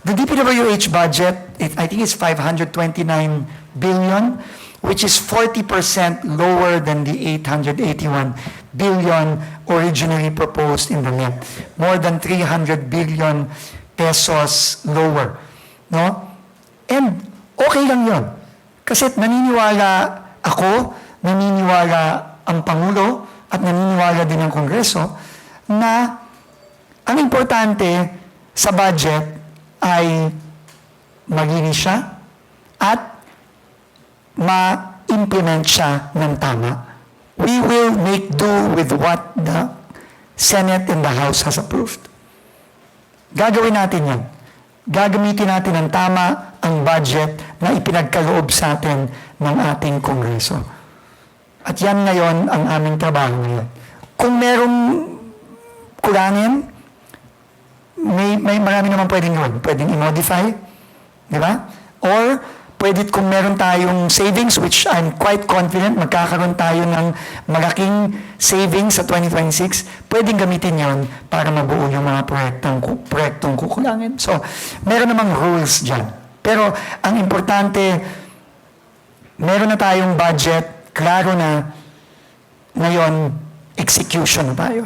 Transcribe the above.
The DPWH budget, I think it's 529 billion, which is 40% lower than the 881 billion originally proposed in the NEP. More than 300 billion pesos lower. No? And okay lang yun. Kasi naniniwala ako, naniniwala ang Pangulo, at naniniwala din ang Kongreso na ang importante sa budget ay malinis siya at ma-implement siya ng tama. We will make do with what the Senate and the House has approved. Gagawin natin yan. Gagamitin natin ng tama ang budget na ipinagkaloob sa atin ng ating Kongreso. At yan ngayon ang aming trabaho ngayon. Kung merong kulangin, may marami naman pwedeng gawin. Pwedeng i-modify, di ba? Or pwede kung meron tayong savings, which I'm quite confident magkakaroon tayo ng malaking savings sa 2026, pwedeng gamitin yon para mabuo yung mga proyektong kukulangin. So, meron namang rules dyan. Pero ang importante, meron na tayong budget, klaro na, ngayon, execution na tayo.